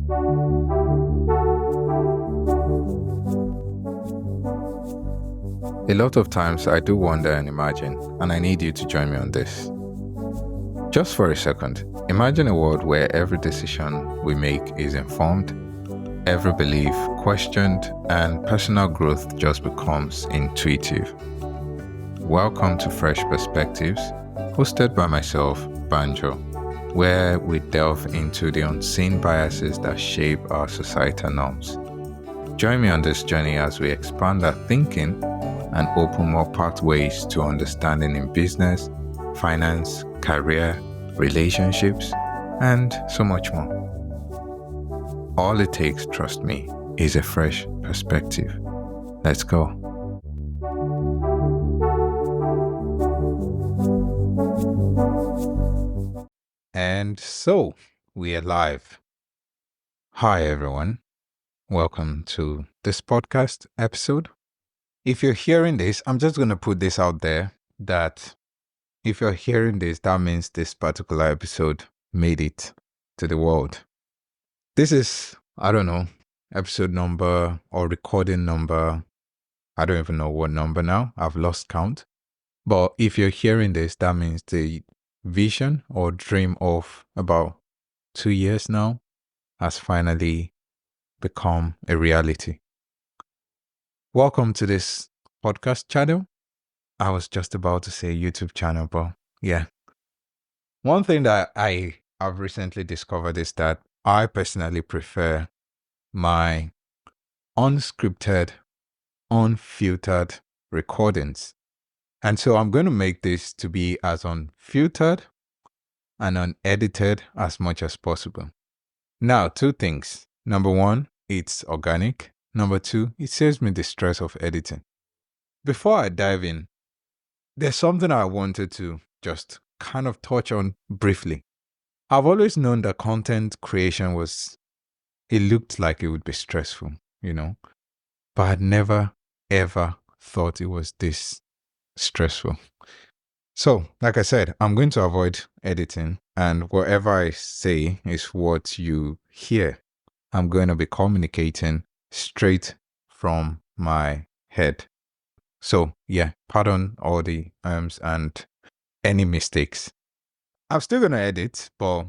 A lot of times I do wonder and imagine, and I need you to join me on this. Just for a second, imagine a world where every decision we make is informed, every belief questioned, and personal growth just becomes intuitive. Welcome to Fresh Perspectives, hosted by myself, Banjo, where we delve into the unseen biases that shape our societal norms. Join me on this journey as we expand our thinking and open more pathways to understanding in business, finance, career, relationships, and so much more. All it takes, trust me, is a fresh perspective. Let's go. And so, we are live. Hi, everyone. Welcome to this podcast episode. If you're hearing this, I'm just going to put this out there that if you're hearing this, that means this particular episode made it to the world. This is, I don't know, episode number or recording number. I don't even know what number now. I've lost count. But if you're hearing this, that means the vision or dream of about 2 years now has finally become a reality. Welcome to this podcast channel. I was just about to say YouTube channel, but yeah. One thing that I have recently discovered is that I personally prefer my unscripted, unfiltered recordings. And so I'm going to make this to be as unfiltered and unedited as much as possible. Now, two things. Number one, it's organic. Number two, it saves me the stress of editing. Before I dive in, there's something I wanted to just kind of touch on briefly. I've always known that content creation it looked like it would be stressful, but I'd never, ever thought it was this stressful. So, like I said, I'm going to avoid editing, and whatever I say is what you hear. I'm going to be communicating straight from my head. So, yeah, pardon all the and any mistakes. I'm still going to edit, but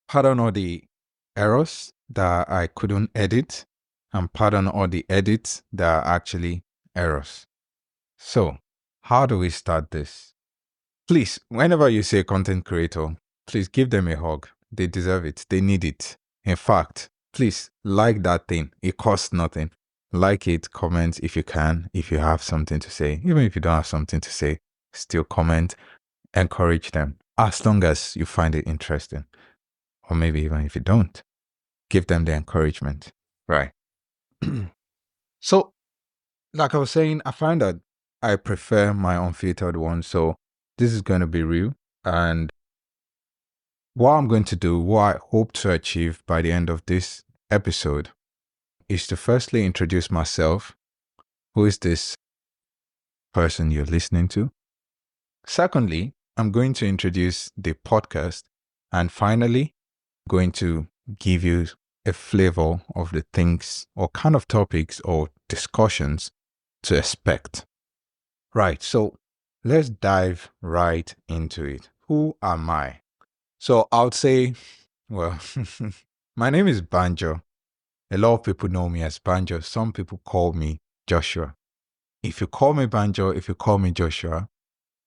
pardon all the errors that I couldn't edit, and pardon all the edits that are actually errors. So, how do we start this? Please, whenever you say content creator, please give them a hug. They deserve it. They need it. In fact, please like that thing. It costs nothing. Like it, comment if you can, if you have something to say. Even if you don't have something to say, still comment, encourage them. As long as you find it interesting. Or maybe even if you don't, give them the encouragement. Right. So, like I was saying, I find that I prefer my unfiltered one. So this is going to be real. And what I'm going to do, what I hope to achieve by the end of this episode, is to firstly introduce myself. Who is this person you're listening to? Secondly, I'm going to introduce the podcast. And finally, I'm going to give you a flavor of the things or kind of topics or discussions to expect. Right, so let's dive right into it. Who am I? So I would say, well, my name is Banjo. A lot of people know me as Banjo. Some people call me Joshua. If you call me Banjo, if you call me Joshua,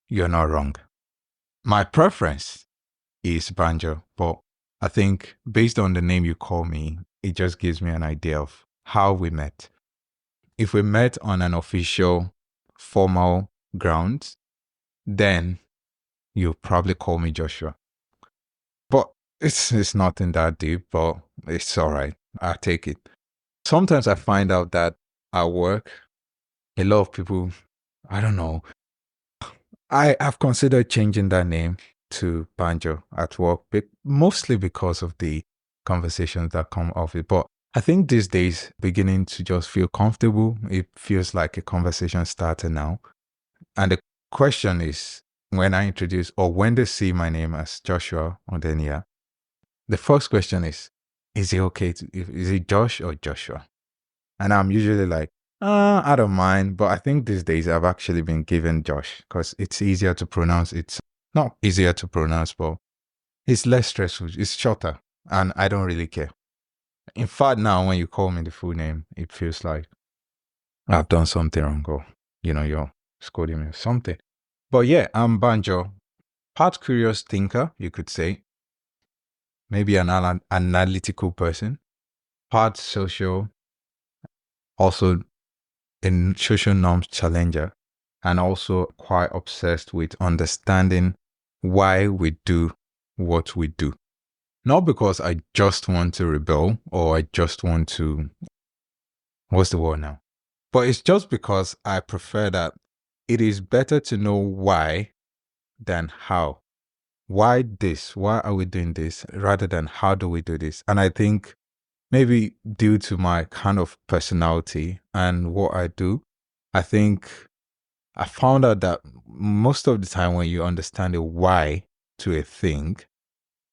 you're not wrong. My preference is Banjo, but I think based on the name you call me, it just gives me an idea of how we met. If we met on an official, formal grounds, then you'll probably call me Joshua. But it's nothing that deep, but it's all right. I'll take it. Sometimes I find out that at work, a lot of people, I don't know, I've considered changing that name to Banjo at work, mostly because of the conversations that come off it. But I think these days, beginning to just feel comfortable, it feels like a conversation starter now. And the question is, when I introduce or when they see my name as Joshua Odenia, the first question is is it okay is it Josh or Joshua? And I'm usually like, I don't mind. But I think these days I've actually been given Josh because it's easier to pronounce. It's not easier to pronounce, but it's less stressful. It's shorter and I don't really care. In fact, now when you call me the full name, it feels like I've done something wrong or, you're scolding me or something. But yeah, I'm Banjo. Part curious thinker, you could say. Maybe an analytical person. Part social, also a social norms challenger. And also quite obsessed with understanding why we do what we do. Not because I just want to rebel or I just want to, what's the word now? But it's just because I prefer that it is better to know why than how. Why this? Why are we doing this rather than how do we do this? And I think maybe due to my kind of personality and what I do, I think I found out that most of the time when you understand the why to a thing,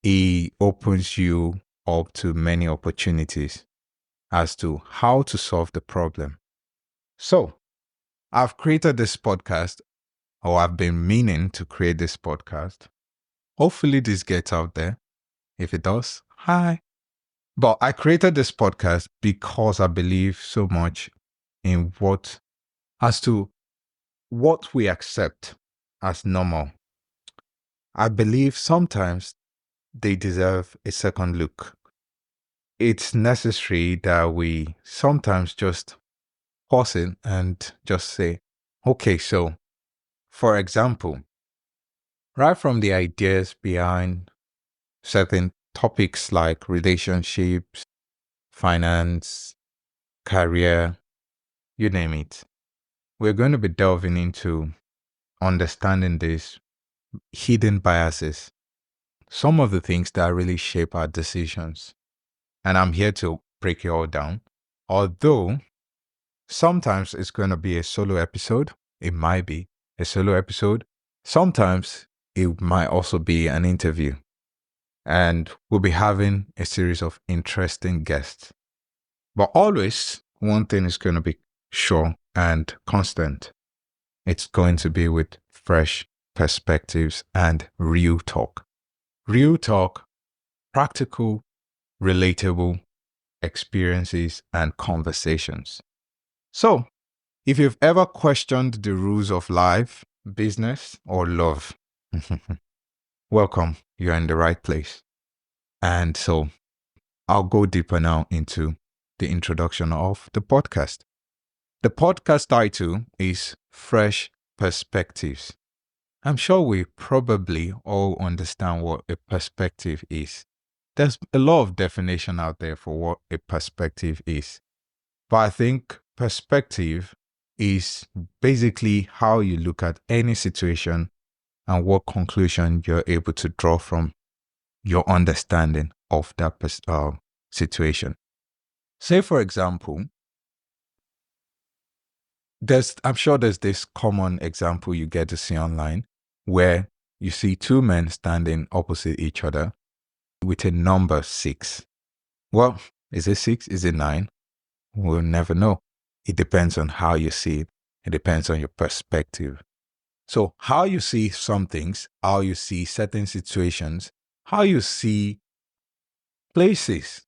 it opens you up to many opportunities as to how to solve the problem. So I've created this podcast, or I've been meaning to create this podcast. Hopefully this gets out there. If it does, hi. But I created this podcast because I believe so much in as to what we accept as normal. I believe sometimes they deserve a second look. It's necessary that we sometimes just pause it and just say, okay, so for example, right from the ideas behind certain topics like relationships, finance, career, you name it, we're going to be delving into understanding these hidden biases, some of the things that really shape our decisions. And I'm here to break it all down. Although sometimes it's going to be a solo episode, it might be a solo episode. Sometimes it might also be an interview. And we'll be having a series of interesting guests. But always, one thing is going to be sure and constant. It's going to be with fresh perspectives and real talk. Real talk, practical, relatable experiences and conversations. So, if you've ever questioned the rules of life, business, or love, welcome, you're in the right place. And so, I'll go deeper now into the introduction of the podcast. The podcast title is Fresh Perspectives. I'm sure we probably all understand what a perspective is. There's a lot of definition out there for what a perspective is. But I think perspective is basically how you look at any situation and what conclusion you're able to draw from your understanding of that situation. Say, for example, I'm sure there's this common example you get to see online where you see two men standing opposite each other with a number 6. Well, is it 6? Is it 9? We'll never know. It depends on how you see it. It depends on your perspective. So how you see some things, how you see certain situations, how you see places,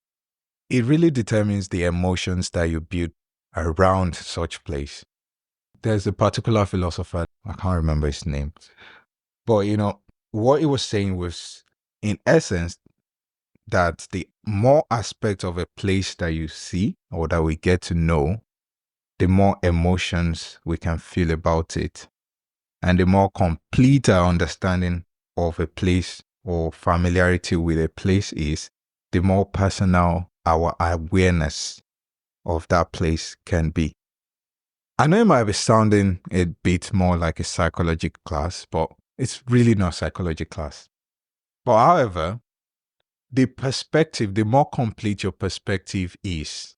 it really determines the emotions that you build around such place. There's a particular philosopher, I can't remember his name, but what he was saying was, in essence, that the more aspects of a place that you see or that we get to know, the more emotions we can feel about it. And the more complete our understanding of a place or familiarity with a place is, the more personal our awareness of that place can be. I know it might be sounding a bit more like a psychology class, but it's really not psychology class. But however, the more complete your perspective is,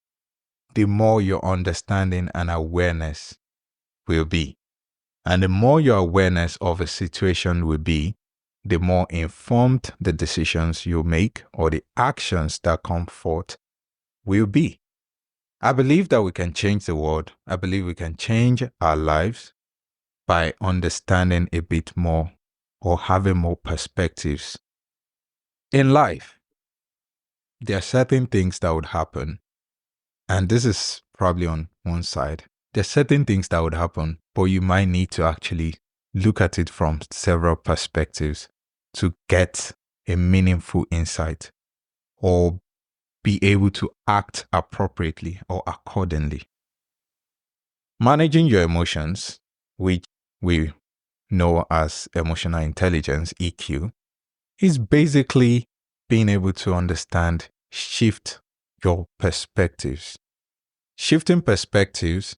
the more your understanding and awareness will be. And the more your awareness of a situation will be, the more informed the decisions you make or the actions that come forth will be. I believe that we can change the world. I believe we can change our lives by understanding a bit more or having more perspectives. In life, there are certain things that would happen, and this is probably on one side. There are certain things that would happen, but you might need to actually look at it from several perspectives to get a meaningful insight or be able to act appropriately or accordingly. Managing your emotions, which we know as emotional intelligence, EQ, is basically being able to understand, shift your perspectives. Shifting perspectives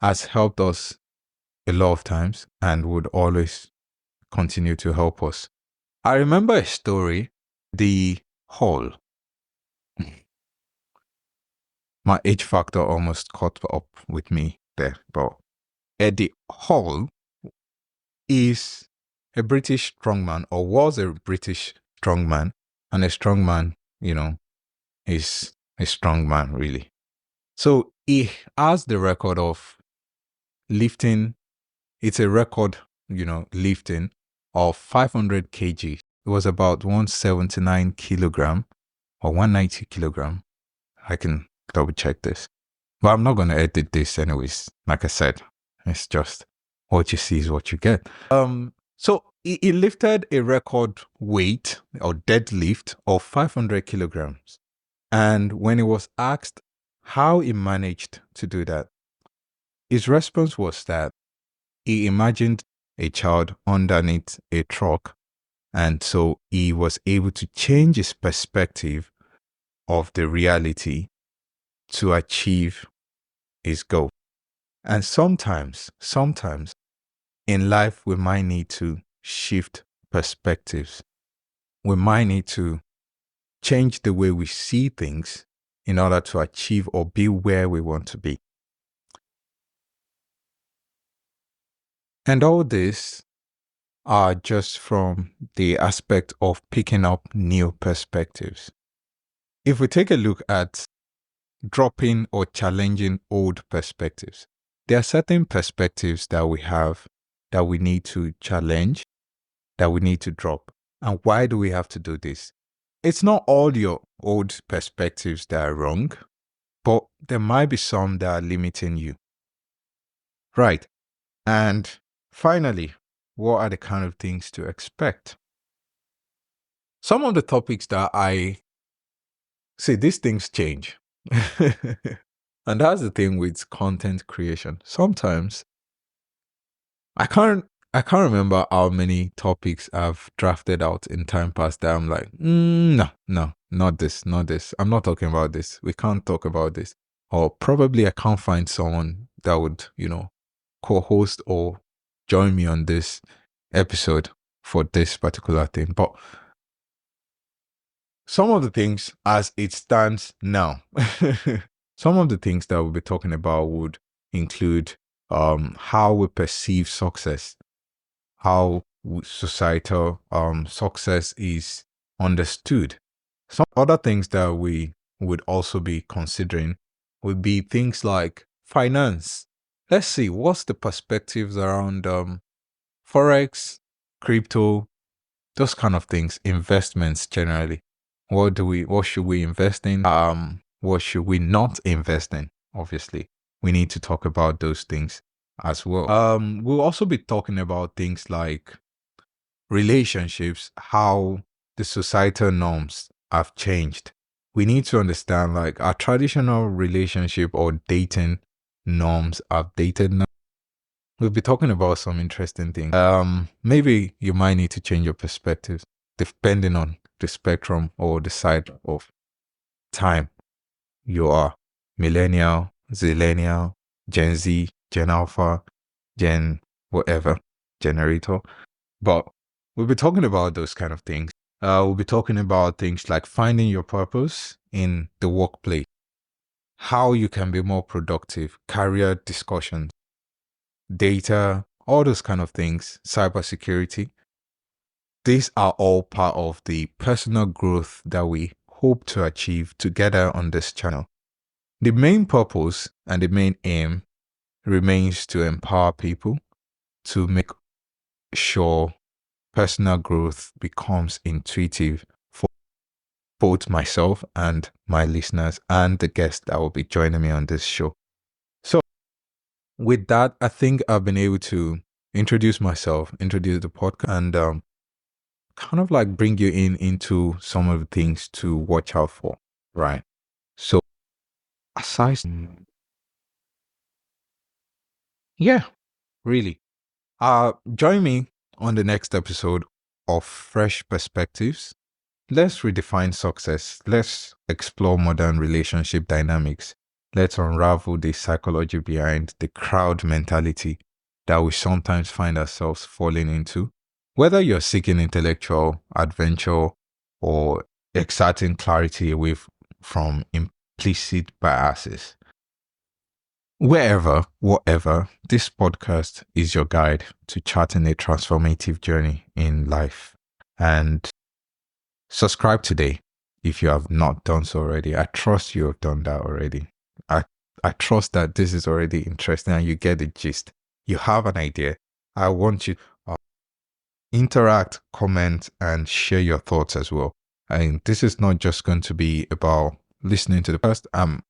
has helped us a lot of times and would always continue to help us. I remember a story, the hall. My age factor almost caught up with me there, but Eddie Hall is a British strongman, or was a British strongman, and a strongman, is a strong man, really. So he has the record of lifting, it's a record, lifting of 500 kg. It was about 179 kilogram or 190 kilogram. I can double check this. But I'm not going to edit this anyways. Like I said, it's just what you see is what you get. So he lifted a record weight or deadlift of 500 kilograms. And when he was asked how he managed to do that, his response was that he imagined a child underneath a truck. And so he was able to change his perspective of the reality to achieve his goal. And sometimes in life, we might need to shift perspectives. We might need to change the way we see things in order to achieve or be where we want to be. And all this are just from the aspect of picking up new perspectives. If we take a look at dropping or challenging old perspectives, there are certain perspectives that we have that we need to challenge, that we need to drop. And why do we have to do this? It's not all your old perspectives that are wrong, but there might be some that are limiting you. Right. And finally, what are the kind of things to expect? Some of the topics that I see, these things change. And that's the thing with content creation. Sometimes I can't remember how many topics I've drafted out in time past that I'm like, no, not this. I'm not talking about this. We can't talk about this. Or probably I can't find someone that would, co-host or join me on this episode for this particular thing. But some of the things as it stands now, some of the things that we'll be talking about would include how we perceive success, how societal success is understood. Some other things that we would also be considering would be things like finance. Let's see, what's the perspectives around forex, crypto, those kind of things, investments generally. What should we invest in? What should we not invest in? Obviously, we need to talk about those things as well. We'll also be talking about things like relationships, how the societal norms have changed. We need to understand like our traditional relationship or dating norms are dated now. We'll be talking about some interesting things. Maybe you might need to change your perspectives depending on the spectrum or the side of time you are. Millennial, Zillennial, Gen Z, Gen Alpha, Gen whatever, generator. But we'll be talking about those kind of things. We'll be talking about things like finding your purpose in the workplace, how you can be more productive, career discussions, data, all those kind of things, cybersecurity. these are all part of the personal growth that we hope to achieve together on this channel. The main purpose and the main aim remains to empower people to make sure personal growth becomes intuitive for both myself and my listeners and the guests that will be joining me on this show. So with that, I think I've been able to introduce myself, introduce the podcast, and kind of like bring you into some of the things to watch out for, right? So aside, yeah, really. Join me on the next episode of Fresh Perspectives. Let's redefine success. Let's explore modern relationship dynamics. Let's unravel the psychology behind the crowd mentality that we sometimes find ourselves falling into. Whether you're seeking intellectual adventure or exerting clarity away from implicit biases. Wherever, whatever, this podcast is your guide to charting a transformative journey in life. And subscribe today if you have not done so already. I trust you have done that already. I trust that this is already interesting and you get the gist. You have an idea. I want you to interact, comment, and share your thoughts as well. And this is not just going to be about listening to the podcast. I'm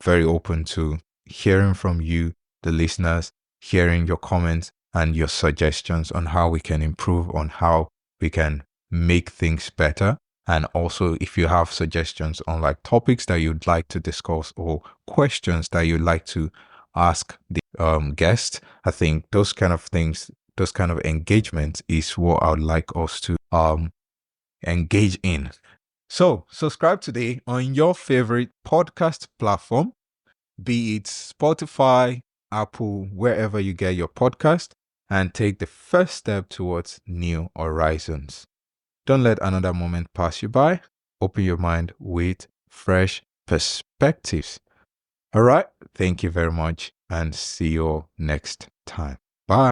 very open to hearing from you, the listeners, hearing your comments and your suggestions on how we can improve, on how we can make things better. And also, if you have suggestions on like topics that you'd like to discuss or questions that you'd like to ask the guest, I think those kind of things, those kind of engagements is what I would like us to engage in. So subscribe today on your favorite podcast platform, be it Spotify, Apple, wherever you get your podcast, and take the first step towards new horizons. Don't let another moment pass you by. Open your mind with fresh perspectives. All right. Thank you very much and see you all next time. Bye.